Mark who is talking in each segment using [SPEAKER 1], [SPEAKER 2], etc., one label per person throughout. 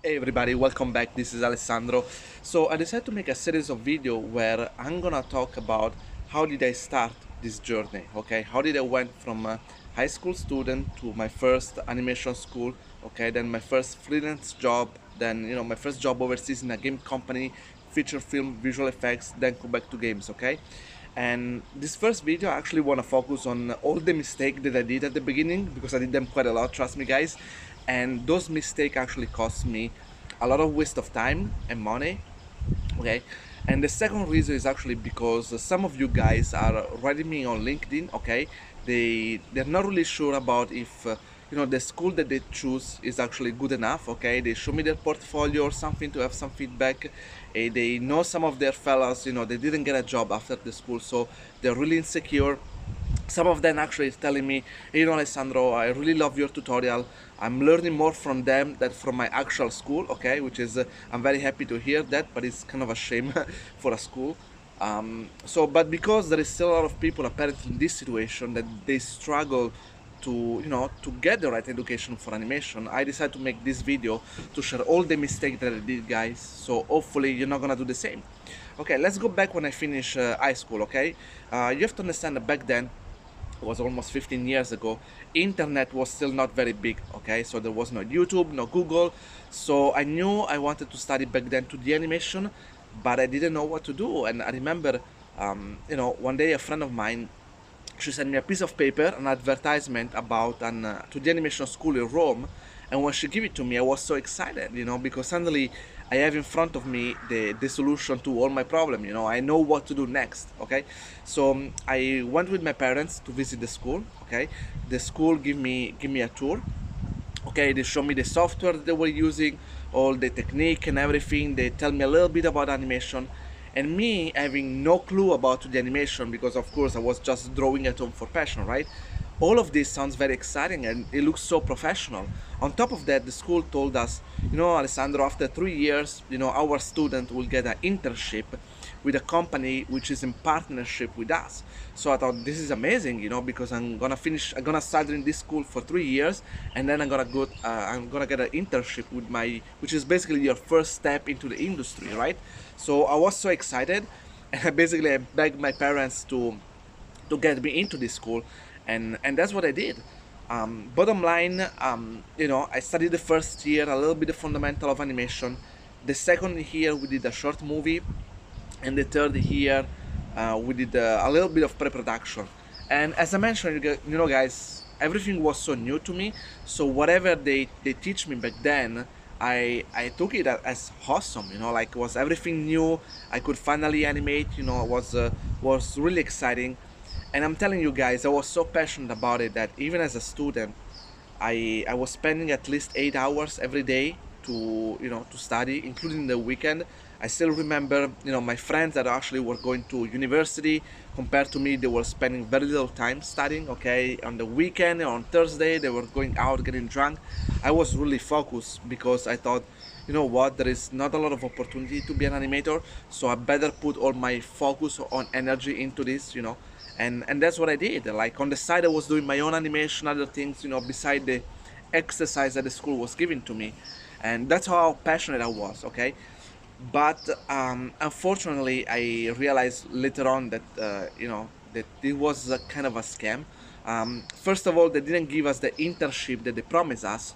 [SPEAKER 1] Hey everybody, welcome back. This is Alessandro. So I decided to make a series of video where I'm gonna talk about how did I start this journey, okay? How did I went from a high school student to my first animation school, okay? Then my first freelance job, then my first job overseas in a game company, feature film, visual effects, then go back to games, okay? And this first video I actually want to focus on all the mistakes that I did at the beginning because I did them quite a lot, trust me guys. And those mistakes actually cost me a lot of waste of time and money, okay? And the second reason is actually because some of you guys are writing me on LinkedIn, okay? They're not really sure about if the school that they choose is actually good enough, okay? They show me their portfolio or something to have some feedback. They know some of their fellows, they didn't get a job after the school, so they're really insecure. Some of them actually is telling me, hey, Alessandro, I really love your tutorial. I'm learning more from them than from my actual school, okay? Which is, I'm very happy to hear that, but it's kind of a shame for a school. But because there is still a lot of people apparently in this situation that they struggle to get the right education for animation, I decided to make this video to share all the mistakes that I did, guys. So hopefully you're not gonna do the same. Okay, let's go back when I finished high school, okay? You have to understand that back then, it was almost 15 years ago, internet was still not very big, okay? So there was no YouTube, no Google. So I knew I wanted to study back then to the animation, but I didn't know what to do. And I remember, one day a friend of mine, she sent me a piece of paper, an advertisement about an to the animation school in Rome. And when she gave it to me, I was so excited, because suddenly I have in front of me the solution to all my problem. I know what to do next. Okay, so I went with my parents to visit the school. Okay, the school give me a tour. Okay, they show me the software that they were using, all the technique and everything. They tell me a little bit about animation, and me having no clue about the animation because of course I was just drawing at home for passion, right? All of this sounds very exciting and it looks so professional. On top of that, the school told us, Alessandro, after 3 years, our student will get an internship with a company which is in partnership with us. So I thought this is amazing, because I'm gonna study in this school for 3 years, and then I'm gonna get an internship with which is basically your first step into the industry, right? So I was so excited, and basically I begged my parents to get me into this school, and that's what I did. Bottom line, I studied the first year a little bit of fundamental of animation. The second year we did a short movie, and the third year we did a little bit of pre-production. And as I mentioned, guys, everything was so new to me. So whatever they teach me back then, I took it as awesome. Like, was everything new. I could finally animate. Was really exciting. And I'm telling you guys, I was so passionate about it that even as a student, I was spending at least 8 hours every day to study, including the weekend. I still remember, my friends that actually were going to university. Compared to me, they were spending very little time studying. Okay, on the weekend, on Thursday, they were going out getting drunk. I was really focused because I thought, you know what, there is not a lot of opportunity to be an animator, so I better put all my focus on energy into this. And that's what I did. Like, on the side, I was doing my own animation, other things, beside the exercise that the school was giving to me, and that's how passionate I was. Okay, but unfortunately, I realized later on that that it was a kind of a scam. First of all, they didn't give us the internship that they promised us,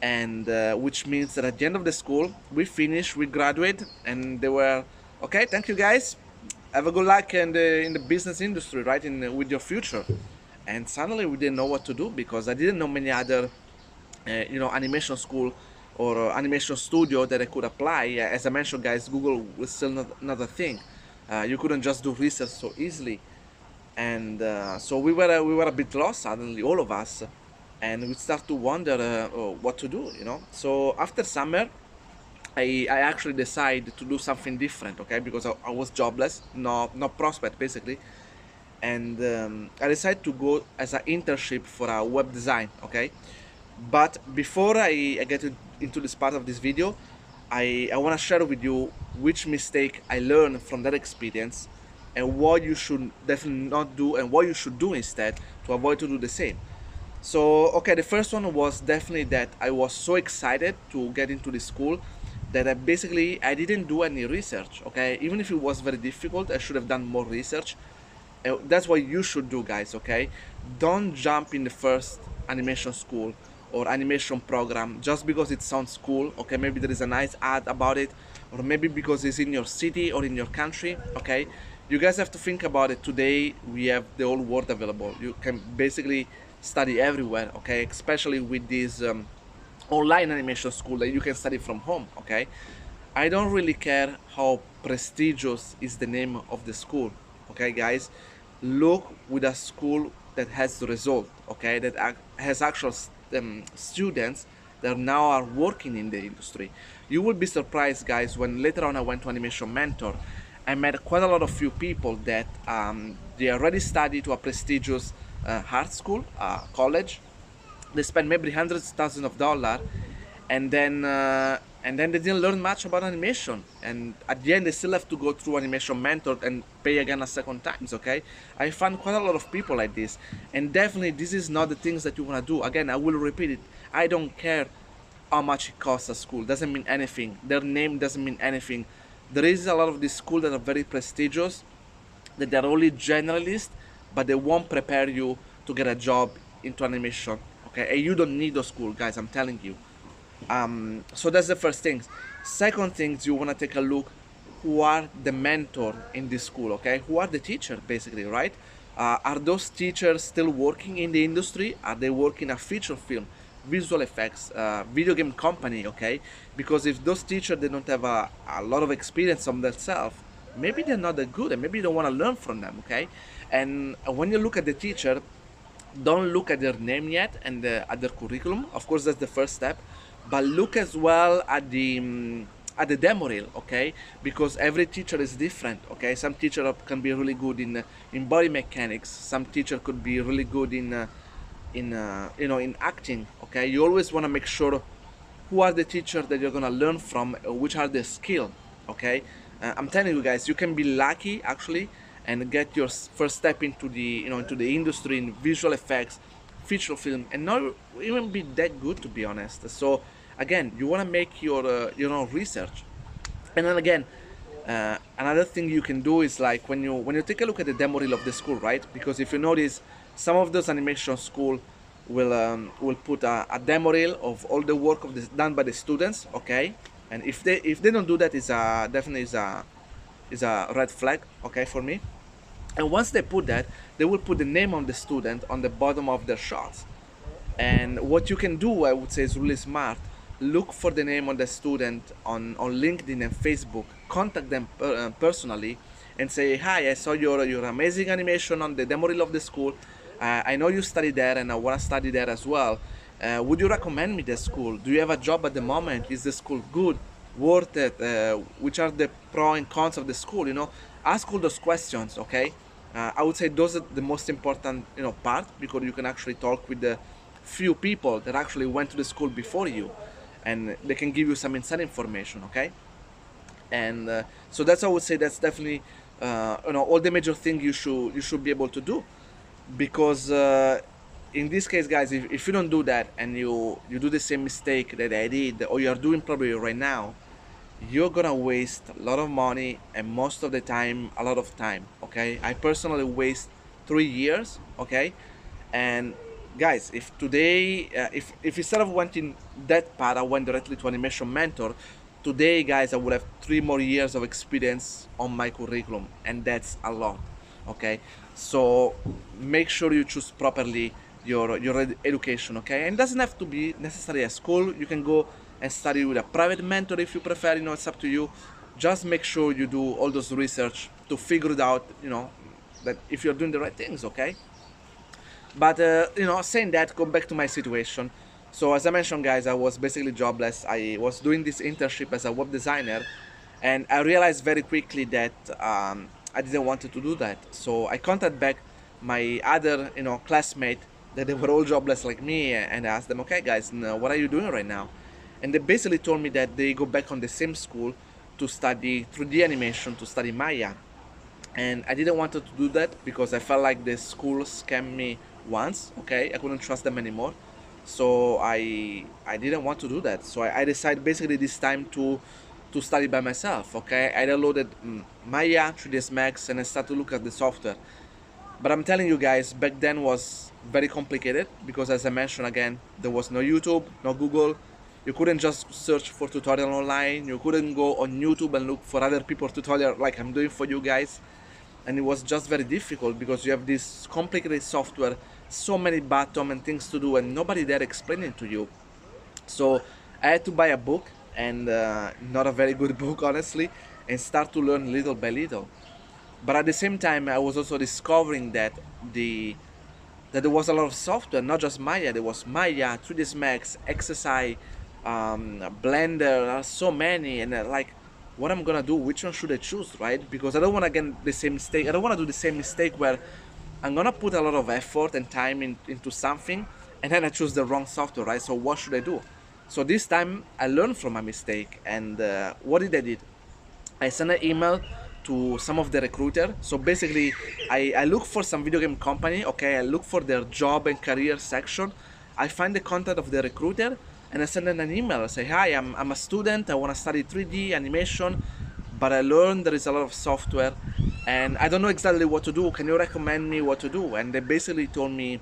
[SPEAKER 1] and which means that at the end of the school, we finish, we graduate, and they were okay. Thank you, guys. Have a good luck in the business industry, right? With your future. And suddenly we didn't know what to do because I didn't know many other, animation school or animation studio that I could apply. As I mentioned, guys, Google was still not a thing. You couldn't just do research so easily, and so we were a bit lost suddenly, all of us, and we start to wonder what to do. So after summer, I actually decided to do something different, okay, because I was jobless, no prospect basically, and I decided to go as an internship for a web design, okay. But before I get into this part of this video, I want to share with you which mistake I learned from that experience and what you should definitely not do and what you should do instead to avoid to do the same. So, okay, the first one was definitely that I was so excited to get into the school that I didn't do any research. Okay, even if it was very difficult, I should have done more research. That's what you should do, guys. Okay, don't jump in the first animation school or animation program just because it sounds cool. Okay, maybe there is a nice ad about it, or maybe because it's in your city or in your country. Okay, you guys have to think about it. Today we have the whole world available. You can basically study everywhere. Okay, especially with these online animation school that you can study from home. Okay, I don't really care how prestigious is the name of the school. Okay, guys, look with a school that has the result. Okay, that has actual students that now are working in the industry. You will be surprised, guys, when later on I went to Animation Mentor. I met quite a lot of few people that they already studied to a prestigious art school, college. They spent maybe hundreds of thousands of dollars, and then they didn't learn much about animation, and at the end they still have to go through Animation Mentor and pay again a second times. Okay, I found quite a lot of people like this, and definitely this is not the things that you want to do. Again, I will repeat it, I don't care how much it costs. A school doesn't mean anything, their name doesn't mean anything. There is a lot of these schools that are very prestigious, that they're only generalist, but they won't prepare you to get a job into animation. Okay, and you don't need those schools, guys, I'm telling you. So that's the first thing. Second things, you want to take a look who are the mentor in this school. Okay, who are the teacher basically, right? Are those teachers still working in the industry? Are they working a feature film, visual effects, video game company? Okay, because if those teachers they don't have a lot of experience on themselves, maybe they're not that good, and maybe you don't want to learn from them. Okay, and when you look at the teacher, don't look at their name yet and at their curriculum. Of course, that's the first step, but look as well at the demo reel, okay? Because every teacher is different, okay? Some teacher can be really good in body mechanics. Some teacher could be really good in acting, okay? You always want to make sure who are the teachers that you're gonna learn from, which are the skill, okay? I'm telling you guys, you can be lucky actually and get your first step into the into the industry in visual effects, feature film, and not even be that good, to be honest. So again, you want to make your research. And then again, another thing you can do is like when you take a look at the demo reel of the school, right? Because if you notice, some of those animation school will put a demo reel of all the work of done by the students, okay? And if they don't do that, is a definitely is a red flag, okay, for me. And once they put that, they will put the name of the student on the bottom of their shots. And what you can do, I would say, is really smart. Look for the name of the student on LinkedIn and Facebook. Contact them personally and say, hi, I saw your amazing animation on the demo reel of the school. I know you study there and I want to study there as well. Would you recommend me the school? Do you have a job at the moment? Is the school good? Worth it? Which are the pros and cons of the school? Ask all those questions, okay? I would say those are the most important, part, because you can actually talk with the few people that actually went to the school before you, and they can give you some inside information, okay? And so that's, I would say, that's definitely all the major things you should be able to do, because in this case, guys, if you don't do that and you do the same mistake that I did, or you're doing probably right now, you're gonna waste a lot of money, and most of the time a lot of time. Okay, I personally waste 3 years. Okay, and guys, if today if instead of went in that path I went directly to Animation Mentor, today, guys, I would have 3 more years of experience on my curriculum, and that's a lot. Okay, so make sure you choose properly your education. Okay, and it doesn't have to be necessarily a school. You can go and study with a private mentor if you prefer. It's up to you. Just make sure you do all those research to figure it out, that if you're doing the right things. Okay, but saying that, go back to my situation. So as I mentioned, guys, I was basically jobless. I was doing this internship as a web designer, and I realized very quickly that I didn't want to do that. So I contacted back my other classmate that they were all jobless like me, and I asked them, okay, guys, what are you doing right now? And they basically told me that they go back on the same school to study 3D animation, to study Maya. And I didn't want to do that because I felt like the school scammed me once. Okay, I couldn't trust them anymore, so I didn't want to do that. So I decided basically this time to study by myself. Okay, I downloaded Maya 3ds Max and I started to look at the software. But I'm telling you guys, back then was very complicated because, as I mentioned again, there was no YouTube, no Google. You couldn't just search for tutorial online. You couldn't go on YouTube and look for other people's tutorial like I'm doing for you guys. And it was just very difficult because you have this complicated software, so many buttons and things to do, and nobody there explaining to you. So I had to buy a book, and not a very good book, honestly, and start to learn little by little. But at the same time, I was also discovering the that there was a lot of software, not just Maya. There was Maya, 3ds Max, XSI, Blender. There are so many, and like, what I'm gonna do? Which one should I choose, right? Because I don't want to get the same mistake. I don't want to do the same mistake where I'm gonna put a lot of effort and time into something, and then I choose the wrong software, right? So what should I do? So this time I learned from my mistake, and what did I did? I sent an email to some of the recruiter. So basically, I look for some video game company. Okay, I look for their job and career section. I find the contact of the recruiter and I send them an email. I say, hi, I'm a student. I want to study 3D animation, but I learned there is a lot of software and I don't know exactly what to do. Can you recommend me what to do? And they basically told me,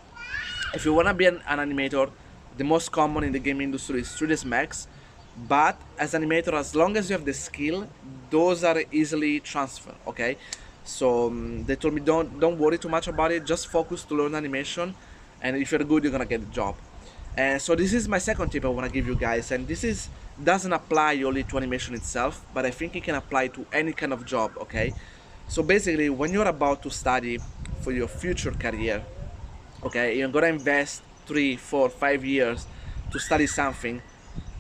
[SPEAKER 1] if you want to be an animator, the most common in the game industry is 3ds Max. But as animator, as long as you have the skill, those are easily transferred. Okay, so they told me don't worry too much about it. Just focus to learn animation, and if you're good, you're gonna get the job. And so this is my second tip I want to give you guys, and this is doesn't apply only to animation itself, but I think it can apply to any kind of job. Okay, so basically, when you're about to study for your future career, okay, you're gonna invest 3 4 5 years to study something.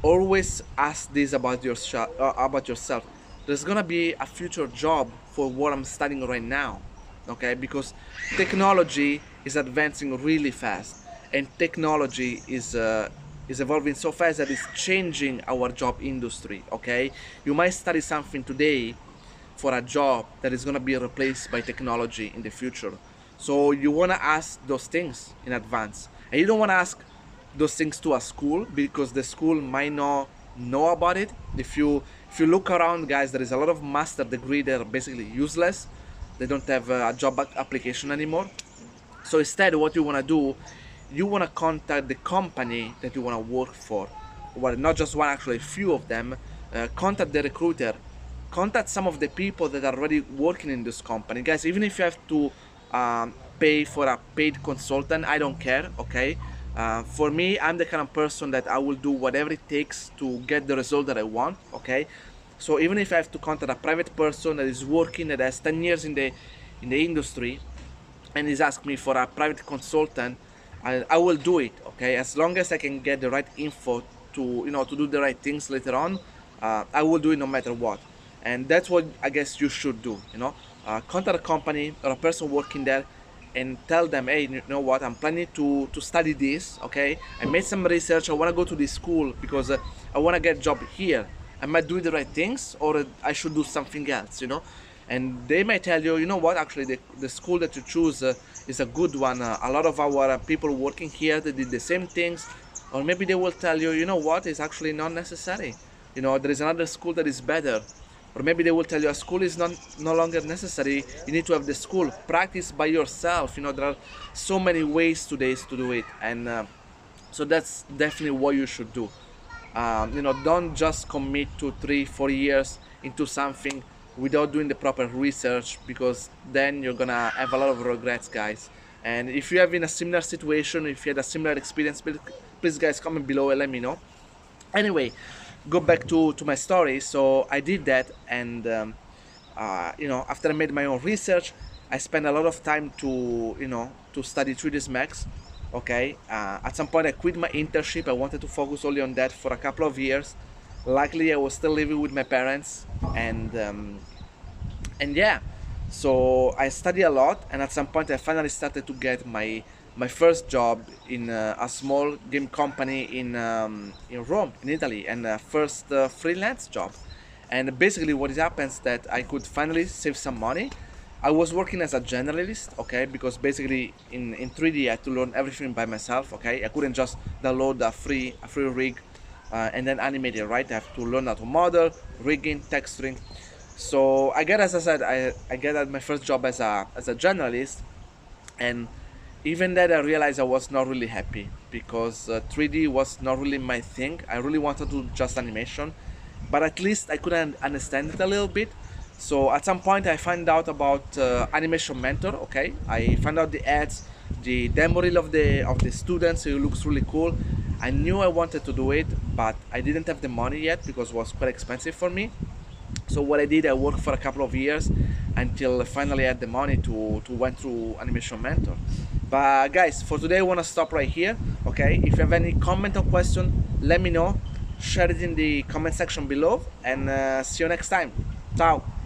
[SPEAKER 1] Always ask this about yourself. There's gonna be a future job for what I'm studying right now, okay? Because technology is advancing really fast, and technology is evolving so fast that it's changing our job industry. Okay, you might study something today for a job that is gonna be replaced by technology in the future. So you wanna ask those things in advance, and you don't wanna ask those things to a school because the school might not know about it. If you look around, guys, there is a lot of master degree that are basically useless. They don't have a job application anymore. So instead, what you want to do, you want to contact the company that you want to work for. Well, not just one, actually a few of them. Contact the recruiter, contact some of the people that are already working in this company, guys. Even if you have to pay for a paid consultant, I don't care. Okay, for me, I'm the kind of person that I will do whatever it takes to get the result that I want. Okay, so even if I have to contact a private person that is working, that has 10 years in the industry, and he's asked me for a private consultant, I will do it. Okay, as long as I can get the right info to to do the right things later on, I will do it no matter what. And that's what I guess you should do. Contact a company or a person working there and tell them, hey, you know what, I'm planning to study this. Okay, I made some research, I want to go to this school because I want to get a job here. Am I doing the right things, or I should do something else? And they might tell you, you know what, actually the school that you choose is a good one. A lot of our people working here, they did the same things. Or maybe they will tell you, you know what, it's actually not necessary. There is another school that is better. Or maybe they will tell you a school is no longer necessary. You need to have the school. Practice by yourself. There are so many ways today to do it. And so that's definitely what you should do. Don't just commit to 3 4 years into something without doing the proper research, because then you're gonna have a lot of regrets, guys. And if you have in a similar situation, if you had a similar experience, please guys, comment below and let me know. Anyway, go back to my story. So I did that, and after I made my own research, I spent a lot of time to study 3ds Max. Okay, at some point I quit my internship. I wanted to focus only on that for a couple of years. Luckily, I was still living with my parents, and yeah, so I studied a lot, and at some point I finally started to get my first job in a small game company in Rome, in Italy, and first freelance job. And basically what it happens that I could finally save some money. I was working as a generalist, okay, because basically in 3D I had to learn everything by myself, okay. I couldn't just download a free rig and then animate it, right? I have to learn how to model, rigging, texturing. So I get, as I said, I get my first job as a journalist, and even then I realized I was not really happy because 3D was not really my thing. I really wanted to do just animation, but at least I could understand it a little bit. So at some point I found out about Animation Mentor. Okay, I found out the ads, the demo reel of the students. So it looks really cool. I knew I wanted to do it, but I didn't have the money yet because it was quite expensive for me. So what I did, I worked for a couple of years until finally I had the money to went through Animation Mentor. But guys, for today I want to stop right here. Okay, if you have any comment or question, let me know. Share it in the comment section below, and see you next time. Ciao.